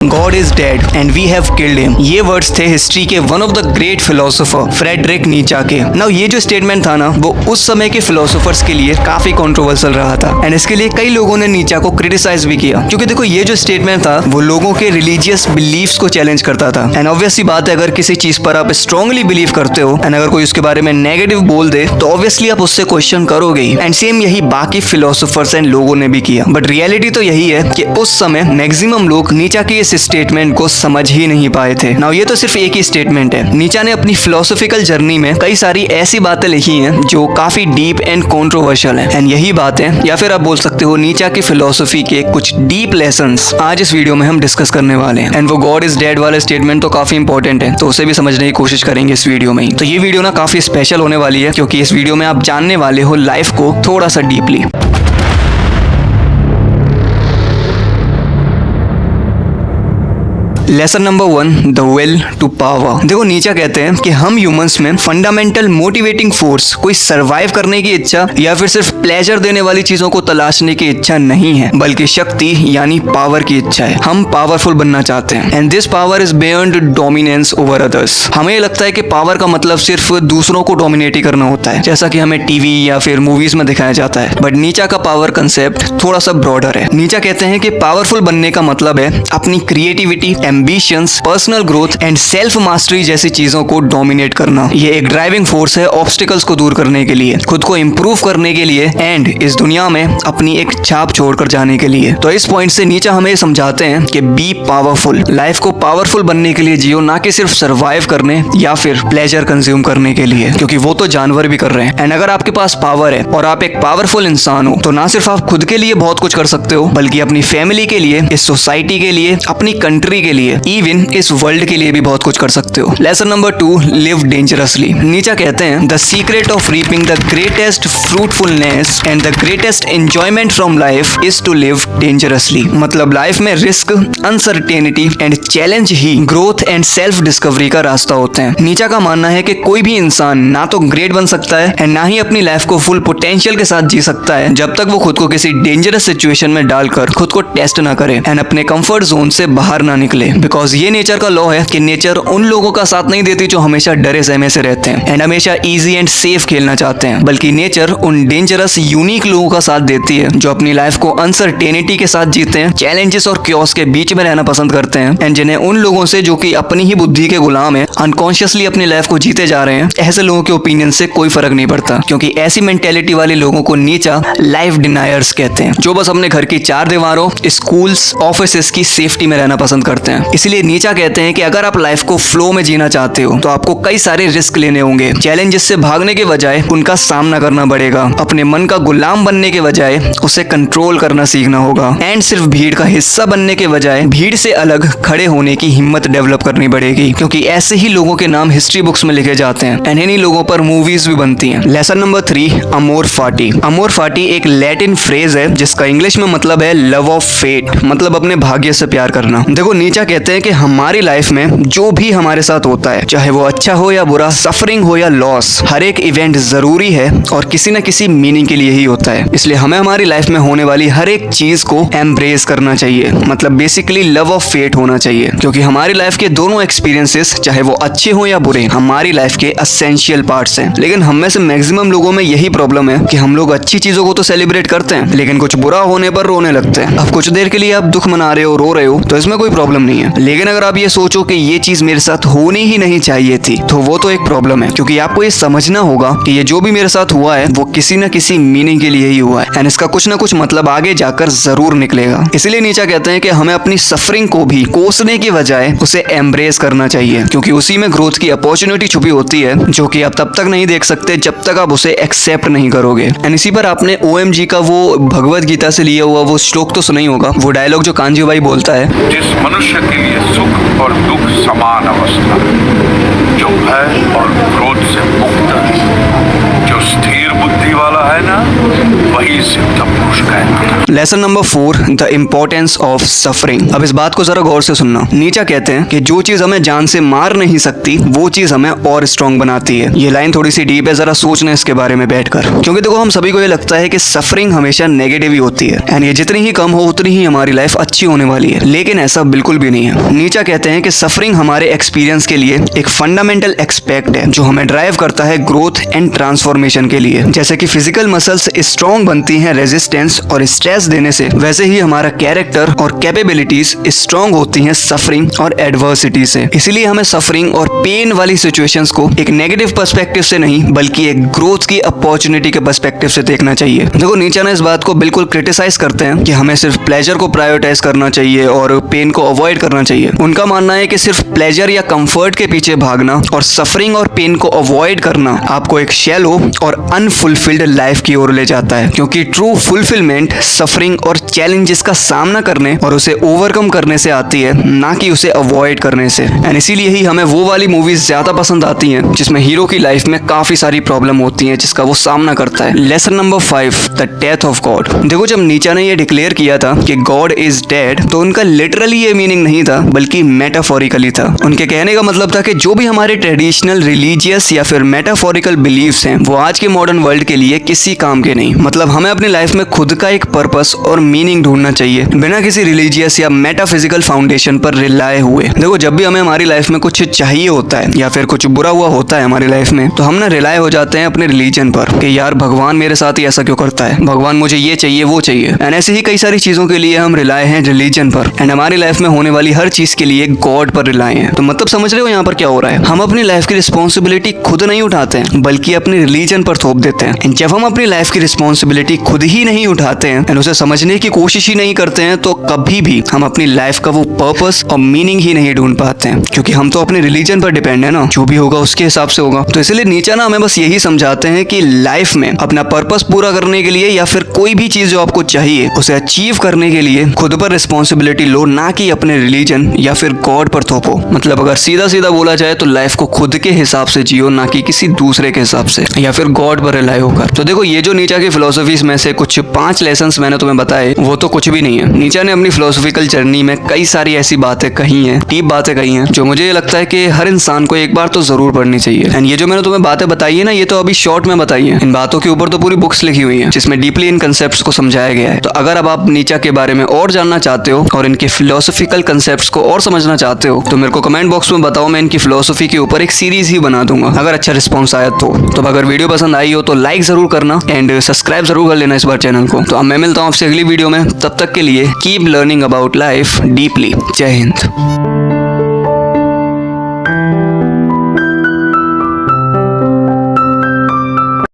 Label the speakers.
Speaker 1: God is dead and we have killed him. ये words थे history के one of the great philosopher Friedrich Nietzsche के। Now ये जो स्टेटमेंट था ना, वो उस समय के फिलोसोफर्स के लिए काफी कंट्रोवर्शियल रहा था एंड इसके लिए कई लोगों ने नीचा को क्रिटिसाइज भी किया, क्योंकि देखो ये जो स्टेटमेंट था वो लोगों के रिलीजियस बिलीफ्स को चैलेंज करता था। एंड ऑब्वियसली बात है, अगर किसी चीज पर आप स्ट्रांगली बिलीव करते हो एंड अगर कोई उसके बारे में नेगेटिव बोल दे तो ऑब्वियसली आप उससे क्वेश्चन करोगे। एंड सेम यही बाकी फिलोसोफर्स एंड लोगों ने भी किया। बट रियलिटी तो यही है कि उस समय मैक्सिमम लोग नीचा के इस स्टेटमेंट को समझ ही नहीं पाए थे। नाउ ये तो सिर्फ एक ही स्टेटमेंट है। नीचा ने अपनी फिलोसॉफिकल जर्नी में कई सारी ऐसी बातें लिखी हैं जो काफी डीप एंड कंट्रोवर्शियल हैं। एंड यही बातें, या फिर आप बोल सकते हो नीचा की फिलोसफी के कुछ डीप लेसन्स आज इस वीडियो में हम डिस्कस करने वाले हैं। एंड वो गॉड इज डेड वाला स्टेटमेंट तो काफी इंपॉर्टेंट है, तो उसे भी समझने की कोशिश करेंगे इस वीडियो में ही। तो ये वीडियो ना काफी स्पेशल होने वाली है, क्योंकि इस वीडियो में आप जानने वाले हो लाइफ को थोड़ा सा deeply. Lesson number 1, the will to power. देखो नीचा कहते हैं कि हम ह्यूमंस में फंडामेंटल मोटिवेटिंग फोर्स कोई सरवाइव करने की इच्छा या फिर सिर्फ प्लेजर देने वाली चीजों को तलाशने की इच्छा नहीं है, बल्कि शक्ति यानी पावर की इच्छा है। हम पावरफुल बनना चाहते हैं and this power is beyond dominance over others. हमें लगता है कि पावर का मतलब सिर्फ दूसरों को डोमिनेट ही करना होता है, जैसा कि हमें टीवी या फिर मूवीज में दिखाया जाता है। बट नीचा का पावर कंसेप्ट थोड़ा सा ब्रॉडर है। नीचा कहते हैं कि पावरफुल बनने का मतलब है अपनी creativity, ambitions, personal growth and self mastery जैसी चीजों को डोमिनेट करना। ये एक ड्राइविंग फोर्स है ऑब्स्टिकल्स को दूर करने के लिए, खुद को इंप्रूव करने के लिए एंड इस दुनिया में अपनी एक छाप छोड़कर जाने के लिए। तो इस पॉइंट से नीचा हमें समझाते हैं कि बी पावरफुल। लाइफ को पावरफुल बनने के लिए जियो, ना कि सिर्फ सर्वाइव करने या फिर प्लेजर कंज्यूम करने के लिए, क्योंकि वो तो जानवर भी कर रहे हैं। एंड अगर आपके पास पावर है और आप एक पावरफुल इंसान हो, तो ना सिर्फ आप खुद के लिए बहुत कुछ कर सकते हो, बल्कि अपनी फैमिली के लिए, इस सोसाइटी के लिए, अपनी कंट्री के लिए, इवन इस वर्ल्ड के लिए भी बहुत कुछ कर सकते हो। Lesson number 2, live dangerously. Nietzsche कहते हैं the secret of reaping the greatest fruitfulness and the greatest enjoyment from life is to live dangerously. मतलब लाइफ में रिस्क, अनसर्टेनिटी एंड चैलेंज ही ग्रोथ एंड सेल्फ डिस्कवरी का रास्ता होते हैं। नीचा का मानना है कि कोई भी इंसान ना तो ग्रेट बन सकता है एंड ना ही अपनी लाइफ को फुल पोटेंशियल के साथ जी सकता है जब तक वो खुद को किसी डेंजरस सिचुएशन में डालकर खुद को टेस्ट ना करे एंड अपने कंफर्ट जोन से बाहर ना निकले। बिकॉज ये नेचर का लॉ है कि नेचर उन लोगों का साथ नहीं देती जो हमेशा डरे सहमे से रहते हैं एंड हमेशा इजी एंड सेफ खेलना चाहते हैं, बल्कि नेचर उन डेंजरस यूनिक लोगों का साथ देती है जो अपनी लाइफ को अनसर्टेनिटी के साथ जीते हैं, चैलेंजेस और क्योस के बीच में रहना पसंद करते हैं एंड जिन्हें उन लोगों से जो कि अपनी ही बुद्धि के गुलाम है, अनकॉन्शियसली अपनी लाइफ को जीते जा रहे हैं, ऐसे लोगों के ओपिनियन से कोई फर्क नहीं पड़ता, क्योंकि ऐसी मेंटेलिटी वाले लोगों को नीचा लाइफ डिनायर्स कहते हैं, जो बस अपने घर की चार दीवारों, स्कूल्स, ऑफिस की सेफ्टी में रहना पसंद करते हैं। इसीलिए नीचा कहते हैं कि अगर आप लाइफ को फ्लो में जीना चाहते हो तो आपको कई सारे रिस्क लेने होंगे। चैलेंजेस से भागने के बजाय उनका सामना करना पड़ेगा। अपने मन का गुलाम बनने के बजाय उसे कंट्रोल करना सीखना होगा एंड सिर्फ भीड़ का हिस्सा बनने के बजाय भीड़ से अलग खड़े होने की हिम्मत डेवलप करनी पड़ेगी, क्योंकि ऐसे ही लोगों के नाम हिस्ट्री बुक्स में लिखे जाते हैं एंड इन्हीं लोगों पर मूवीज भी बनती हैं। लेसन नंबर 3, अमोर फाटी। अमोर फाटी एक लैटिन फ्रेज है जिसका इंग्लिश में मतलब है लव ऑफ फेट, मतलब अपने भाग्य से प्यार करना। देखो नीचा कहते हैं कि हमारी लाइफ में जो भी हमारे साथ होता है, चाहे वो अच्छा हो या बुरा, सफरिंग हो या लॉस, हर एक इवेंट जरूरी है और किसी न किसी मीनिंग के लिए ही होता है। इसलिए हमें हमारी लाइफ में होने वाली हर एक चीज को एम्ब्रेस करना चाहिए, मतलब बेसिकली लव ऑफ फेट होना चाहिए, क्योंकि हमारी लाइफ के दोनों एक्सपीरियंसेस, चाहे वो अच्छे हो या बुरे, हमारी लाइफ के एसेंशियल पार्ट्स हैं। लेकिन हम में से मैक्सिमम लोगों में यही प्रॉब्लम है कि हम लोग अच्छी चीजों को तो सेलिब्रेट करते हैं, लेकिन कुछ बुरा होने पर रोने लगते हैं। अब कुछ देर के लिए आप दुख मना रहे हो, रो रहे हो, तो इसमें कोई प्रॉब्लम नहीं है, लेकिन अगर आप ये सोचो कि ये चीज मेरे साथ होनी ही नहीं चाहिए थी, तो वो तो एक प्रॉब्लम है, क्योंकि आपको ये समझना होगा कि ये जो भी मेरे साथ हुआ है वो किसी न किसी मीनिंग के लिए ही हुआ है एंड इसका कुछ ना कुछ मतलब आगे जाकर जरूर निकलेगा। इसीलिए नीचा कहते हैं कि हमें अपनी सफरिंग को भी कोसने की बजाय उसे एम्ब्रेस करना चाहिए, क्योंकि उसी में ग्रोथ की अपॉर्चुनिटी छुपी होती है, जो कि आप तब तक नहीं देख सकते जब तक आप उसे एक्सेप्ट नहीं करोगे। एंड इसी पर आपने OMG का वो भगवत गीता से लिया हुआ वो श्लोक तो सुना ही होगा, वो डायलॉग जो कांजी भाई बोलता है,
Speaker 2: जिस मनुष्य के लिए सुख और दुख समान अवस्था, जो भय और क्रोध से मुक्त है, जो स्थिर बुद्धि वाला है ना, वही सिद्ध पुरुष कहलाता।
Speaker 1: Lesson number 4, the importance of suffering. अब इस बात को जरा गौर से सुनना। नीचा कहते हैं कि जो चीज हमें जान से मार नहीं सकती वो चीज हमें और स्ट्रॉन्ग बनाती है। ये लाइन थोड़ी सी डीप है, जरा सोचना इसके बारे में बैठकर, क्योंकि देखो हम सभी को ये लगता है कि सफरिंग हमेशा नेगेटिव ही होती है एंड ये जितनी ही कम हो उतनी ही हमारी लाइफ अच्छी होने वाली है, लेकिन ऐसा बिल्कुल भी नहीं है। नीचा कहते हैं कि सफरिंग हमारे एक्सपीरियंस के लिए एक फंडामेंटल एक्सपेक्ट है जो हमें ड्राइव करता है ग्रोथ एंड ट्रांसफॉर्मेशन के लिए। जैसे कि फिजिकल मसल्स स्ट्रॉन्ग बनती हैं रेजिस्टेंस और स्ट्रेस देने से, वैसे ही हमारा कैरेक्टर और कैपेबिलिटीज स्ट्रॉन्ग होती हैं सफरिंग और एडवर्सिटी से। इसीलिए हमें सफरिंग और पेन वाली सिचुएशंस को एक नेगेटिव पर्सपेक्टिव से नहीं बल्कि एक ग्रोथ की अपॉर्चुनिटी के पर्सपेक्टिव से देखना चाहिए। देखो नीचा ने इस बात को बिल्कुल क्रिटिसाइज करते हैं कि हमें सिर्फ प्लेजर को प्रायोरिटाइज करना चाहिए और पेन को अवॉइड करना चाहिए। उनका मानना है कि सिर्फ प्लेजर या कंफर्ट के पीछे भागना और सफरिंग और पेन को अवॉइड करना आपको एक शैलो और अनफुलफिल्ड लाइफ की ओर ले जाता है, क्योंकि ट्रू फुलफिलमेंट सफरिंग और चैलेंजेस का सामना करने और उसे ओवरकम करने से आती है, ना कि उसे अवॉइड करने से। एंड इसीलिए ही हमें वो वाली मूवीज ज्यादा पसंद आती हैं जिसमें हीरो की लाइफ में काफी सारी प्रॉब्लम होती हैं जिसका वो सामना करता है। Lesson number 5, the death of God. देखो जब नीचा ने ये डिक्लेयर किया था कि गॉड इज डेड, तो उनका लिटरली ये मीनिंग नहीं था बल्कि मेटाफोरिकली था। उनके कहने का मतलब था कि जो भी हमारे ट्रेडिशनल रिलीजियस या फिर मेटाफोरिकल बिलीव्स हैं वो आज के मॉडर्न वर्ल्ड के लिए किसी काम के नहीं। मतलब हमें अपनी लाइफ में खुद का एक पर्पस और मीनिंग ढूंढना चाहिए बिना किसी रिलीजियस या मेटाफिजिकल फाउंडेशन पर रिलाय हुए। देखो जब भी हमें हमारी लाइफ में कुछ चाहिए होता है या फिर कुछ बुरा हुआ होता है हमारी लाइफ में, तो हम ना रिलाय हो जाते हैं अपने रिलीजन पर कि यार भगवान मेरे साथ ही ऐसा क्यों करता है, भगवान मुझे ये चाहिए वो चाहिए। एंड ऐसे ही कई सारी चीजों के लिए हम रिलाय हैं रिलीजन पर, एंड हमारी लाइफ में होने वाली हर चीज के लिए गॉड पर रिलाय हैं। तो मतलब समझ रहे हो यहाँ पर क्या हो रहा है? हम अपनी लाइफ की रिस्पॉन्सिबिलिटी खुद नहीं उठाते हैं बल्कि अपने रिलीजन पर थोप देते हैं। एंड जब हम अपनी लाइफ की रिस्पॉन्सिबिलिटी खुद ही नहीं उठाते हैं एंड उसे समझने की कोशिश ही नहीं करते हैं, तो कभी भी हम अपनी लाइफ का वो पर्पस और मीनिंग ही नहीं ढूंढ पाते हैं, क्योंकि हम तो अपने रिलीजन पर डिपेंड है ना, जो भी होगा उसके हिसाब से होगा। तो इसलिए नीचा ना हमें बस यही समझाते हैं कि लाइफ में अपना पर्पस पूरा करने के लिए या फिर कोई भी चीज जो आपको चाहिए उसे अचीव करने के लिए खुद पर रिस्पॉन्सिबिलिटी लो, ना कि अपने रिलीजन या फिर गॉड पर थोपो। मतलब अगर सीधा सीधा बोला जाए तो लाइफ को खुद के हिसाब से जियो, ना कि किसी दूसरे के हिसाब से या फिर गॉड पर रिलाय होकर। तो देखो ये जो नीचा की फिलोसफीज में से कुछ 5 लेसन्स मैंने तुम्हें बताए वो तो कुछ भी नहीं है। नीचा ने अपनी फिलोसफिकल जर्नी में कई सारी ऐसी बातें कही हैं, डीप बातें कही हैं, जो मुझे लगता है कि हर इंसान को एक बार तो जरूर पढ़नी चाहिए। एंड ये जो मैंने तुम्हें बातें बताई है ना, ये तो अभी शॉर्ट में बताई है। इन बातों के ऊपर तो पूरी बुक्स लिखी हुई है जिसमें डीपली इन कंसेप्ट्स को समझाया गया है। तो अगर अब आप नीचा के बारे में और जानना चाहते हो और इनके फिलोसफिकल कंसेप्ट्स को और समझना चाहते हो तो मेरे को कमेंट बॉक्स में बताओ, मैं इनकी फिलोसफी के ऊपर एक सीरीज ही बना दूंगा अगर अच्छा रिस्पॉन्स आया तो। अगर वीडियो पसंद आई हो तो लाइक जरूर करना एंड सब्सक्राइब जरूर कर लेना इस बार चैनल को। तो अब मैं मिलता हूँ आपसे अगली वीडियो में, तब तक के लिए keep learning about life deeply. जय हिंद।